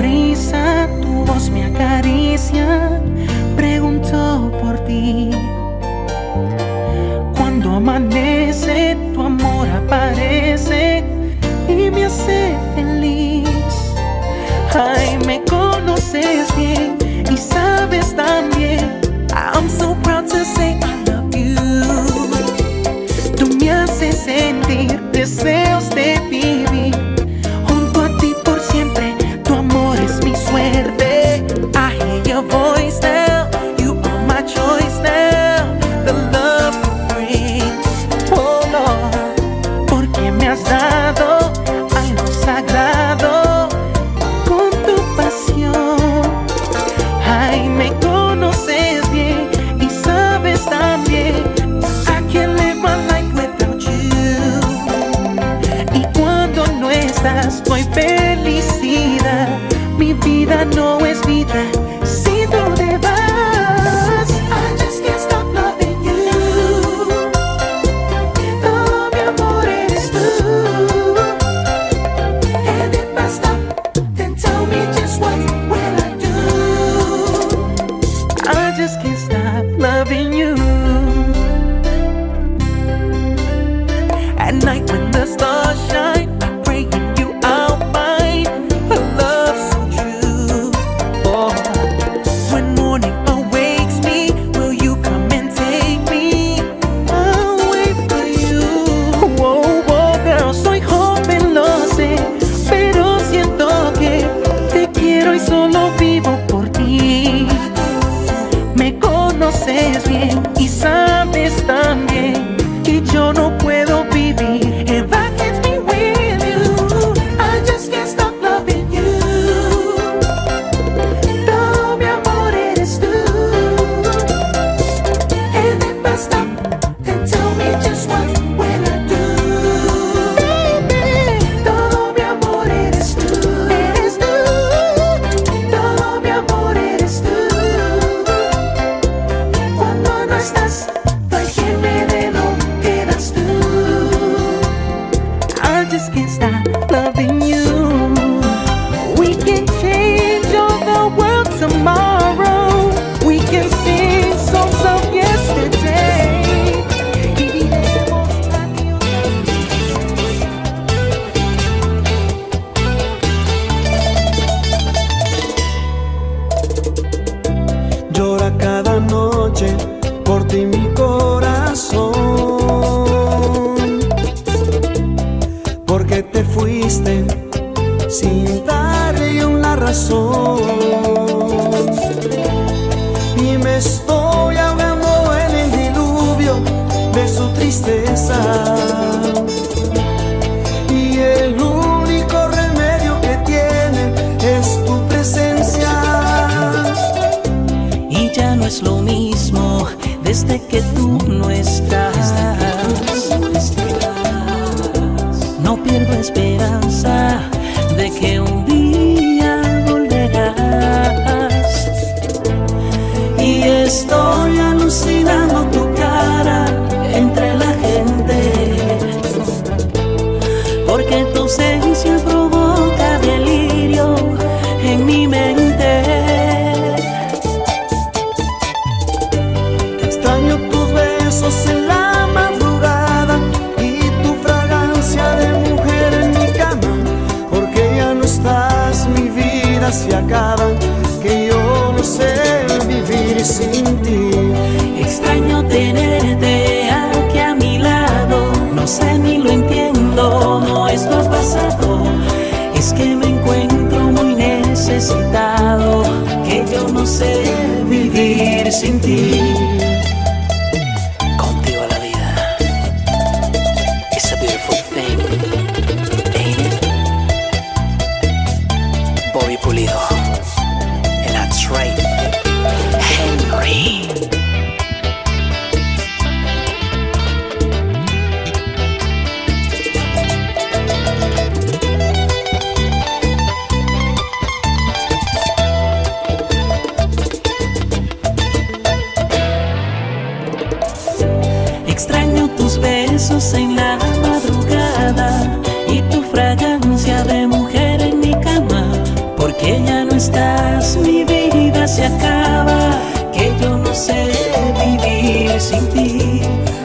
brisa, tu voz me acaricia, pregunto por ti. Cuando amanece, tu amor aparece y me hace feliz. Ay, me conoces bien y sabes también. I'm so proud to say I love you. Tú me haces sentir deseos de vivir junto a ti por siempre. Tu amor es mi suerte. I hear your voice now. You are my choice now. The love you bring, oh Lord, porque me has dado algo sagrado con tu pasión. Ay, me conoces bien y sabes también. I can't live my life without you. Y cuando no estás, no hay felicidad. Mi vida no es vida si tú te vas. I just can't stop loving you. Todo mi amor eres tú. And if I stop, then tell me just what will I do. I just can't stop loving you. At night when the stars shine, I pray you I'll find a love so true. Oh, when morning awakes me, will you come and take me? I'll wait for you. Oh, oh, girl, soy joven, lo sé, pero siento que te quiero y solo vivo por ti. Me conoces bien y sabes también que yo no puedo vivir if I can't be with you. I just can't stop loving you. Todo mi amor eres tú. And if I stop, then tell me just what will I do. Baby, todo mi amor eres tú. Eres tú. Todo mi amor eres tú. Cuando no estás, no hay quien me dé lo que das tú. I just can't stop loving you. We can change all the world tomorrow. We can sing songs of yesterday. Y diremos adiós. Llora cada noche por ti mi corazón, porque te fuiste sin darle una razón. Y me estoy ahogando en el diluvio de su tristeza. Y el único remedio que tiene es tu presencia. Y ya no es lo mismo desde que tú no estás. No pierdo esperanza de que un día volverás. Y estoy alucinando tu cara entre la gente, porque tu ausencia provoca delirio en mi mente. Extraño tus besos en la madrugada y tu fragancia de mujer en mi cama, porque ya no estás, mi vida se acaba, que yo no sé vivir sin ti. Extraño tenerte aquí a mi lado, no sé ni lo entiendo, no es lo pasado, es que me encuentro muy necesitado, que yo no sé vivir sin ti. Contigo la vida, it's a beautiful thing, ain't it? Bobby Pulido, and that's right, Henry. Extraño tus besos en la madrugada y tu fragancia de mujer en mi cama, porque ya mientras mi vida se acaba, que yo no sé vivir sin ti.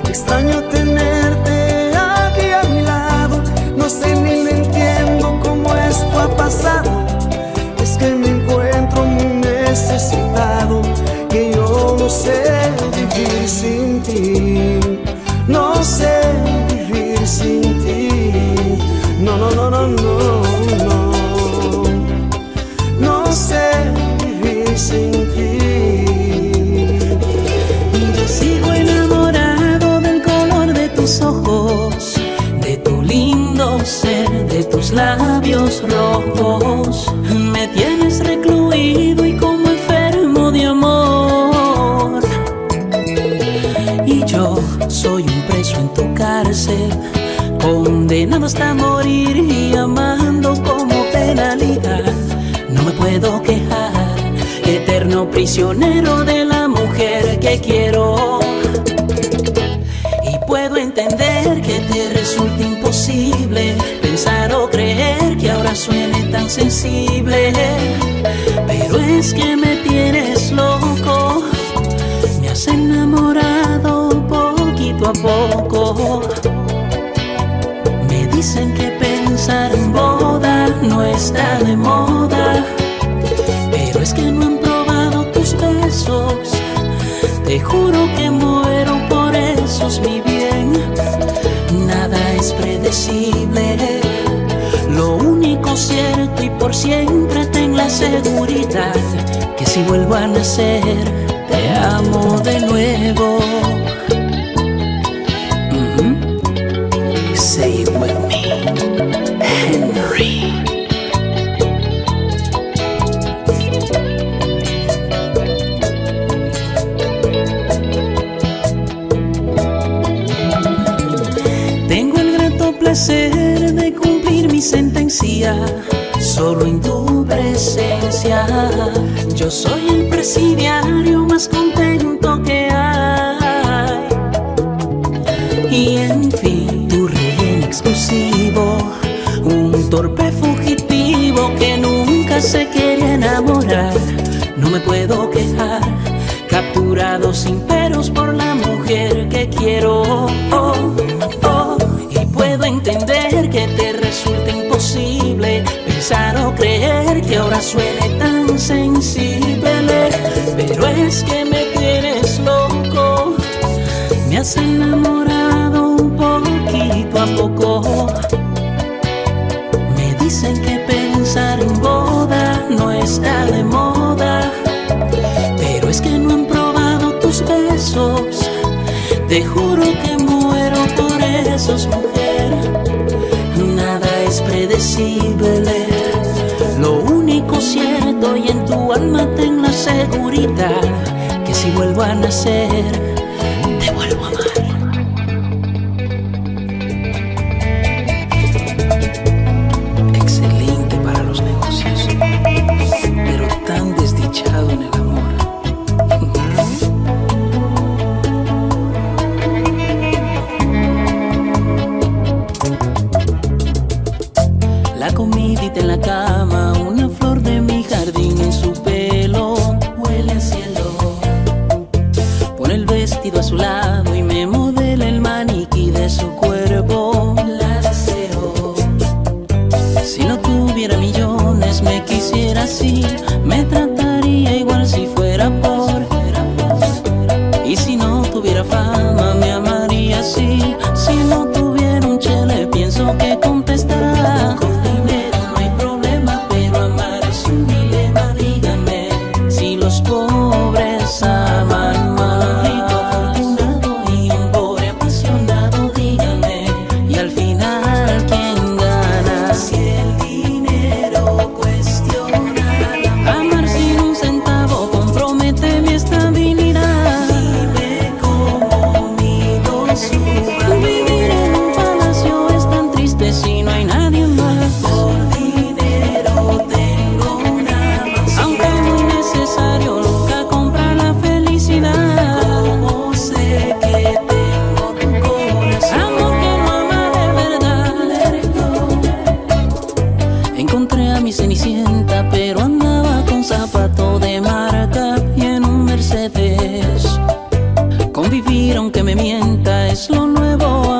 Extraño tenerte aquí a mi lado, no sé ni le entiendo cómo esto ha pasado. Es que me encuentro muy necesitado, que yo no sé vivir sin ti. No sé vivir sin ti. No, no, no, no, no, no. No sé vivir sin ti. Yo sigo enamorado del color de tus ojos, de tu lindo ser, de tus labios rojos. Me tienes recluido y como enfermo de amor. Y yo soy un preso en tu cárcel, condenado hasta morir y amando como penalidad. No me puedo quejar, eterno prisionero de la mujer que quiero. Y puedo entender que te resulte imposible pensar o creer que ahora suene tan sensible, pero es que me tienes loco, me has enamorado poquito a poco. Me dicen que pensar en boda no está de moda, pero es que no han probado tus besos. Te juro que muero por esos, mi bien. Nada es predecible, lo único cierto y por siempre ten la seguridad que si vuelvo a nacer te amo de nuevo. Say it with me, Henry. Tengo el grato placer de cumplir mi sentencia solo en tu presencia. Yo soy el presidiario más contento que hay. Y en fin, tu rehén exclusivo, un torpe fugitivo que nunca se quiere enamorar. No me puedo quejar, capturado sin peros por la mujer que quiero. Y puedo entender que te resulte imposible pensar o creer que ahora suene tan sensible, pero es que me tienes loco, me has enamorado un poquito a poco. Me dicen que pensar en boda no está de moda, pero es que no han probado tus besos. Te juro que muero por esos, mujer. Nada es predecible, lo único cierto y en tu alma ten la seguridad que si vuelvo a nacer te vuelvo a amar. Excelente para los negocios, pero tan desdichado en el amor. La comidita en la cama, una flor de mi jardín en su pelo, huele a cielo. Pone el vestido a su lado y me modela el maniquí de su cuerpo. La deseo. Si no tuviera millones me quisiera así, me trataría igual si fuera por. Y si no tuviera fama me amaría así. Si no tuviera un chele pienso que contestará. Con dinero no hay problema, pero amar es un dilema. Díganme si los pobres aman más. Rico afortunado y un pobre apasionado, díganme. Y al final ¿quién gana? Si el dinero cuestiona. Amar sin un centavo compromete mi estabilidad. Dime cómo mi Convivir aunque me mienta es lo nuevo